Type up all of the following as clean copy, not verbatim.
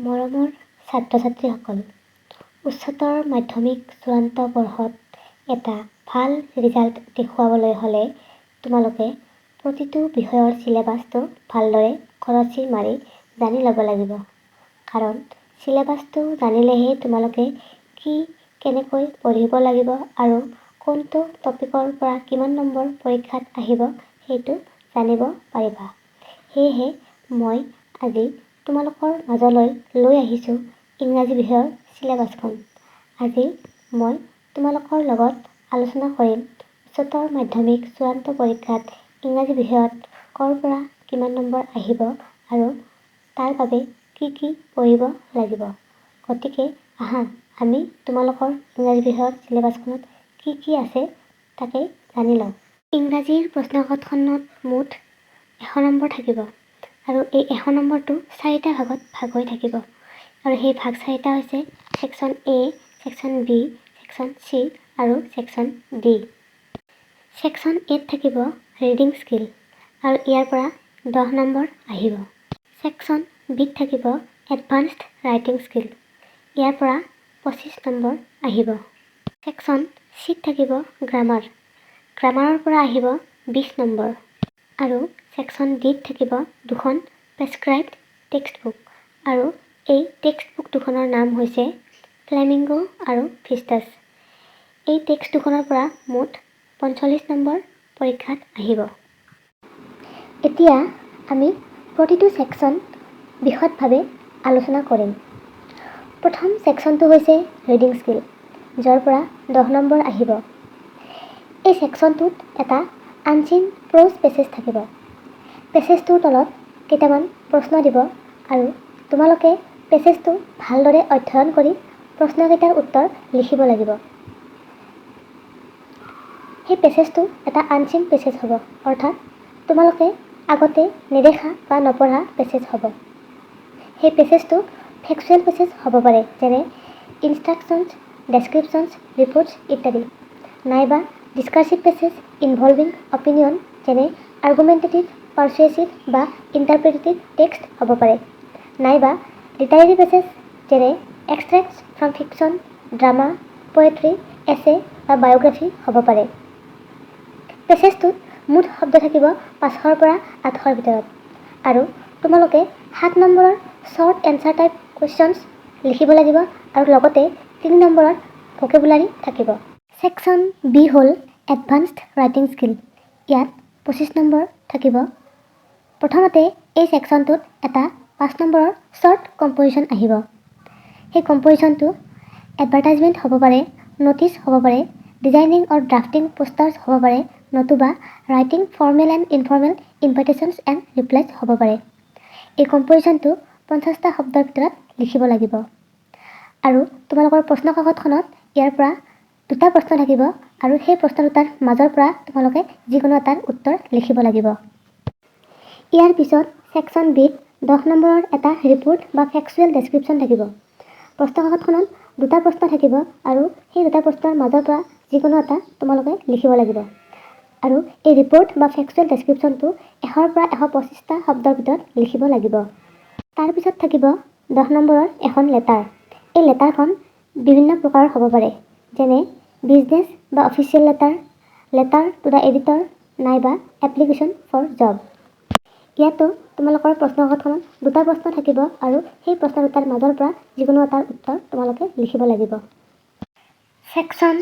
মৰমৰ ছাত্ৰ-ছাত্ৰীসকল, উচ্চতৰ মাধ্যমিক চূড়ান্ত বৰ্ষত এটা ভাল ৰিজাল্ট দেখুৱাবলৈ হ'লে তোমালোকে প্ৰতিটো বিষয়ৰ চিলেবাছটো ভালদৰে খৰচি মাৰি জানি ল'ব লাগিব। কাৰণ চিলেবাছটো জানিলেহে তোমালোকে কি কেনেকৈ পঢ়িব লাগিব আৰু কোনটো টপিকৰ পৰা কিমান নম্বৰ পৰীক্ষাত আহিব সেইটো জানিব পাৰিবা। সেয়েহে মই আজি তোমালোকৰ মাজলৈ লৈ আহিছোঁ ইংৰাজী বিষয়ৰ চিলেবাছখন। আজি মই তোমালোকৰ লগত আলোচনা কৰিম উচ্চতৰ মাধ্যমিক চূড়ান্ত পৰীক্ষাত ইংৰাজী বিষয়ত ক'ৰ পৰা কিমান নম্বৰ আহিব আৰু তাৰ বাবে কি পঢ়িব লাগিব। গতিকে আহা আমি তোমালোকৰ ইংৰাজী বিষয়ৰ চিলেবাছখনত কি আছে তাকে জানি লওঁ। ইংৰাজীৰ প্ৰশ্নকাকতখনত মুঠ 100 নম্বৰ থাকিব আৰু এই 100 নম্বৰটো 4টা ভাগত ভাগ হৈ থাকিব আৰু সেই ভাগ 4টা হৈছে section A, section B, section C আৰু ছেকশ্যন D। ছেকশ্যন Aত থাকিব ৰিডিং স্কিল আৰু ইয়াৰ পৰা 10 নম্বৰ আহিব। ছেকশ্যন Bত থাকিব এডভান্সড ৰাইটিং স্কিল, ইয়াৰ পৰা 25 নম্বৰ আহিব। ছেকশ্যন Cত থাকিব গ্ৰামাৰ, গ্ৰামাৰৰ পৰা আহিব 20 নম্বৰ আৰু ছেকশ্যন Dত থাকিব দুখন প্ৰেছক্ৰাইবড টেক্সট বুক আৰু এই টেক্সট বুক দুখনৰ নাম হৈছে ফ্লেমিংগো আৰু ভিষ্টাছ। এই টেক্সট দুখনৰ পৰা মুঠ 45 নম্বৰ পৰীক্ষাত আহিব। এতিয়া আমি প্ৰতিটো ছেকশ্যন বিশদভাৱে আলোচনা কৰিম। প্ৰথম ছেকশ্যনটো হৈছে ৰিডিং স্কিল, যাৰ পৰা 10 নম্বৰ আহিব। এই ছেকশ্যনটোত এটা আনচিন প্ৰ'জ পেছেজ থাকিব। পেছেজটোৰ তলত কেইটামান প্ৰশ্ন দিব আৰু তোমালোকে পেছেজটো ভালদৰে অধ্যয়ন কৰি প্ৰশ্নকেইটাৰ উত্তৰ লিখিব লাগিব। সেই পেছেজটো এটা আনচিন পেছেজ হ'ব, অৰ্থাৎ তোমালোকে আগতে নেদেখা বা নপঢ়া পেছেজ হ'ব। সেই পেছেজটো ফেক্সুৱেল পেছেজ হ'ব পাৰে, যেনে ইনষ্ট্ৰাকশ্যনছ, ডেছক্ৰিপশ্যনছ, ৰিপৰ্টছ ইত্যাদি, নাইবা ডিছকাৰ্চিভ পেছেজ ইনভলভিং অপিনিয়ন, যেনে আৰ্গুমেণ্টেটিভ, পাৰ্চুৱেচিভ বা ইণ্টাৰপ্ৰেটেটিভ টেক্সট হ'ব পাৰে, নাইবা লিটাৰেৰী পেছেজ যেনে এক্সট্ৰেক্টছ ফ্ৰম ফিকশ্যন, ড্ৰামা, পয়েট্ৰি, এছে বা বায়োগ্ৰাফী হ'ব পাৰে। পেছেজটোত মুঠ শব্দ থাকিব 500ৰ পৰা 800ৰ ভিতৰত আৰু তোমালোকে 7 নম্বৰৰ শ্বৰ্ট এনচাৰ টাইপ কুৱেশ্যনছ লিখিব লাগিব আৰু লগতে 3 নম্বৰৰ ভকেবুলাৰী থাকিব। ছেকশ্যন B হ'ল এডভান্সড ৰাইটিং স্কিল, ইয়াত 25 নম্বৰ থাকিব। প্ৰথমতে এই ছেকশ্যনটোত এটা 5 নম্বৰৰ শ্বৰ্ট কম্প'জিশ্যন আহিব। সেই কম্প'জিশ্যনটো এডভাৰটাইজমেণ্ট হ'ব পাৰে, ন'টিছ হ'ব পাৰে, ডিজাইনিং অৰ ড্ৰাফটিং পোষ্টাৰ্ছ হ'ব পাৰে, নতুবা writing formal and informal invitations and replies হ'ব পাৰে। এই কম্প'জিশ্যনটো 50টা শব্দৰ ভিতৰত লিখিব লাগিব আৰু তোমালোকৰ প্ৰশ্ন কাকতখনত ইয়াৰ পৰা 2টা প্ৰশ্ন থাকিব আৰু সেই প্ৰশ্ন দুটাৰ মাজৰ পৰা তোমালোকে যিকোনো এটাৰ উত্তৰ লিখিব লাগিব। ইয়াৰ পিছত ছেকশ্যন Bত 10 নম্বৰৰ এটা ৰিপৰ্ট বা ফেক্সুৱেল ডেছক্ৰিপশ্যন থাকিব। প্ৰশ্ন কাকতখনত 2টা প্ৰশ্ন থাকিব আৰু সেই 2টা প্ৰশ্নৰ মাজৰ পৰা যিকোনো এটা তোমালোকে লিখিব লাগিব আৰু এই ৰিপৰ্ট বা ফেক্সুৱেল ডেছক্ৰিপশ্যনটো 100ৰ পৰা 125টা শব্দৰ ভিতৰত লিখিব লাগিব। তাৰপিছত থাকিব 10 নম্বৰৰ এখন লেটাৰ। এই লেটাৰখন বিভিন্ন প্ৰকাৰৰ হ'ব পাৰে, যেনে বিজনেছ বা official letter, letter to the editor, নাইবা এপ্লিকেশ্যন ফৰ জব। ইয়াতো তোমালোকৰ প্ৰশ্ন কাকতখনত 2টা প্ৰশ্ন থাকিব আৰু সেই প্ৰশ্ন দুটাৰ মাজৰ পৰা যিকোনো এটাৰ উত্তৰ তোমালোকে লিখিব লাগিব। ছেকশ্যন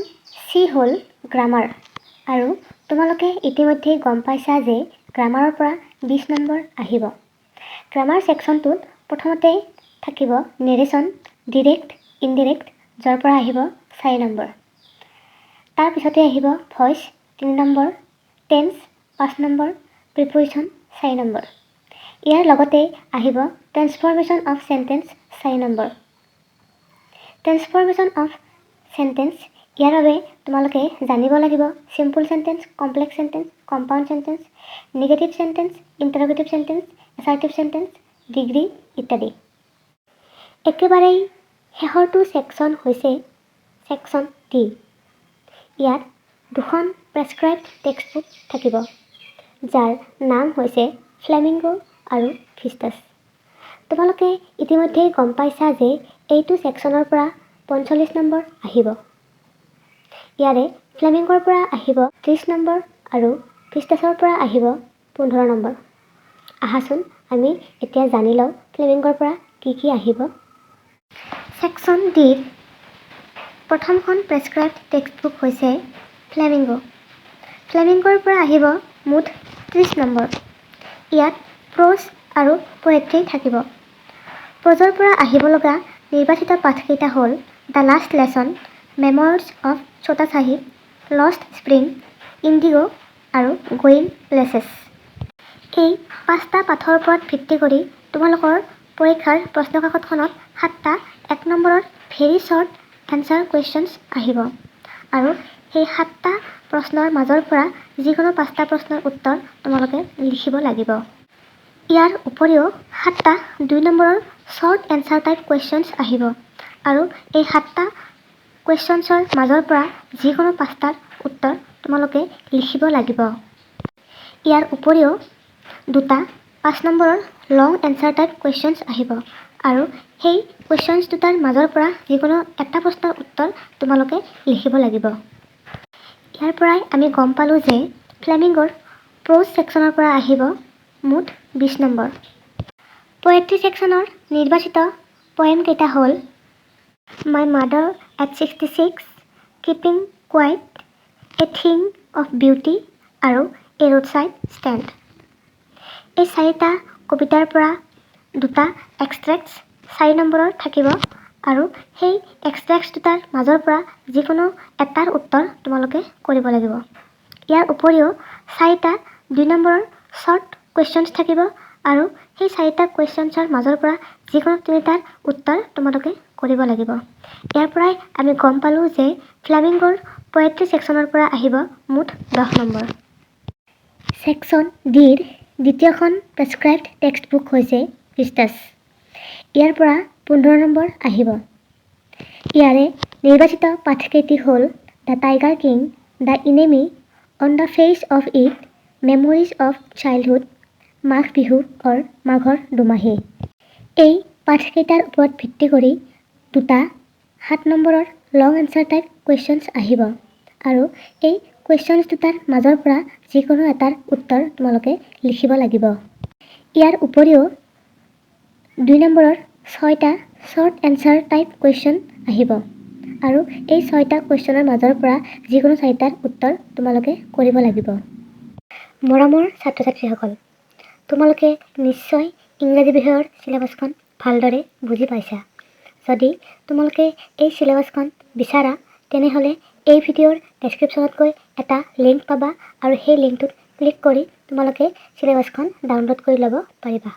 C হ'ল গ্ৰামাৰ আৰু তোমালোকে ইতিমধ্যেই গম পাইছা যে গ্ৰামাৰৰ পৰা 20 নম্বৰ আহিব। গ্ৰামাৰ ছেকশ্যনটোত প্ৰথমতে থাকিব নেৰেশ্যন, ডিৰেক্ট, ইনডিৰেক্ট, যাৰ পৰা আহিব 4 নম্বৰ। তাৰপিছতে আহিব voice 3 number, tense 5 number, preposition 4 number. ইয়াৰ লগতে আহিব transformation of sentence 4 number. Transformation of sentence ইয়াৰ বাবে তোমালোকে জানিব লাগিব simple sentence, complex sentence, compound sentence, negative sentence, interrogative sentence, assertive sentence, degree ইত্যাদি। একেবাৰেই শেষৰটো ছেকশ্যন হৈছে ছেকশ্যন D। ইয়াত দুখন প্ৰেছক্ৰাইবড টেক্সট বুক থাকিব, যাৰ নাম হৈছে ফ্লেমিংগো আৰু ভিষ্টাছ। তোমালোকে ইতিমধ্যেই গম পাইছা যে এইটো ছেকশ্যনৰ পৰা 45 নম্বৰ আহিব। ইয়াৰে ফ্লেমিংগৰ পৰা আহিব 30 নম্বৰ আৰু ক্ৰিষ্টাছৰ পৰা আহিব 15 নম্বৰ। আহাচোন আমি এতিয়া জানি লওঁ ফ্লেমিংগৰ পৰা কি আহিব। ছেকশ্যন ডিৰ প্ৰথমখন প্ৰেছক্ৰাইবড টেক্সটবুক হৈছে ফ্লেমিংগো। ফ্লেমিংগোৰ পৰা আহিব মুঠ 30 নম্বৰ। ইয়াত প্ৰ'জ আৰু পোয়েট্ৰি থাকিব। প্ৰ'জৰ পৰা আহিব লগা নিৰ্বাচিত পাঠকেইটা হ'ল দ্য লাষ্ট লেছন, মেম'ইৰছ অফ ছোটা চাহিব, লষ্ট স্প্ৰিং, ইণ্ডিগো আৰু গোয়িং প্লেচেছ। এই 5টা পাঠৰ ওপৰত ভিত্তি কৰি তোমালোকৰ পৰীক্ষাৰ প্ৰশ্নকাকতখনত 7টা 1 নম্বৰৰ ভেৰি শ্বৰ্ট এনচাৰ কুৱেশ্যনছ আহিব আৰু সেই 7টা প্ৰশ্নৰ মাজৰ পৰা যিকোনো 5টা প্ৰশ্নৰ উত্তৰ তোমালোকে লিখিব লাগিব। ইয়াৰ উপৰিও 7টা 2 নম্বৰৰ শ্বৰ্ট এনচাৰ টাইপ কুৱেশ্যনছ আহিব আৰু এই 7টা কুৱেশ্যনছৰ মাজৰ পৰা যিকোনো 5টাৰ উত্তৰ তোমালোকে লিখিব লাগিব। ইয়াৰ উপৰিও 2টা 5 নম্বৰৰ লং এনচাৰ টাইপ কুৱেশ্যনছ আহিব আৰু সেই কুৱেশ্যনছ দুটাৰ মাজৰ পৰা যিকোনো এটা প্ৰশ্নৰ উত্তৰ তোমালোকে লিখিব লাগিব। ইয়াৰ পৰাই আমি গম পালোঁ যে ফ্লেমিংগোৰ প্ৰ'জ ছেকশ্যনৰ পৰা আহিব মুঠ 20 নম্বৰ। পোয়েট্ৰি ছেকশ্যনৰ নিৰ্বাচিত পয়েম কেইটা হ'ল my mother at 66, keeping quit, a thing of beauty আৰু এ ৰোড ছাইড ষ্টেণ্ড। এই 4টা কবিতাৰ পৰা 2টা এক্সট্ৰেক্টছ 4 নম্বৰৰ থাকিব আৰু সেই এক্সট্ৰেক্টছ দুটাৰ মাজৰ পৰা যিকোনো এটাৰ উত্তৰ তোমালোকে কৰিব লাগিব। ইয়াৰ উপৰিও 4টা 2 নম্বৰৰ শ্বৰ্ট কুৱেশ্যনছ থাকিব আৰু সেই 4টা কুৱেশ্যনছৰ মাজৰ পৰা যিকোনো 3টাৰ উত্তৰ তোমালোকে কৰিব লাগিব। ইয়াৰ পৰাই আমি গম পালোঁ যে ফ্লেমিংগোৰ পোয়েট্ৰি ছেকশ্যনৰ পৰা আহিব মুঠ 10 নম্বৰ। ছেকশ্যন ডিৰ দ্বিতীয়খন প্ৰেছক্ৰাইবড টেক্সটবুক হৈছে ক্ৰিষ্টাছ। ইয়াৰ পৰা 15 নম্বৰ আহিব। ইয়াৰে নিৰ্বাচিত পাঠকেইটি হ'ল the tiger king, the enemy, on the face of it, memories of childhood, Magh Bihu or মাঘৰ দুমাহী। এই পাঠকেইটাৰ ওপৰত ভিত্তি কৰি 2টা 7 নম্বৰৰ লং এনচাৰ টাইপ কুৱেশ্যনছ আহিব আৰু এই কুৱেশ্যনছ দুটাৰ মাজৰ পৰা যিকোনো এটাৰ উত্তৰ তোমালোকে লিখিব লাগিব। ইয়াৰ উপৰিও 2 নম্বৰৰ 6টা শ্বৰ্ট এনচাৰ টাইপ কুৱেশ্যন আহিব আৰু এই 6টা কুৱেশ্যনৰ মাজৰ পৰা যিকোনো 4টাৰ উত্তৰ তোমালোকে কৰিব লাগিব। মৰমৰ ছাত্ৰ ছাত্ৰীসকল, তোমালোকে নিশ্চয় ইংৰাজী বিষয়ৰ চিলেবাছখন ভালদৰে বুজি পাইছা। যদি তোমালোকে এই চিলেবাছখন বিচাৰা তেনেহ'লে এই ভিডিঅ'ৰ ডেছক্ৰিপশ্যনত গৈ এটা লিংক পাবা আৰু সেই লিংকটোত ক্লিক কৰি তোমালোকে চিলেবাছখন ডাউনলোড কৰি ল'ব পাৰিবা।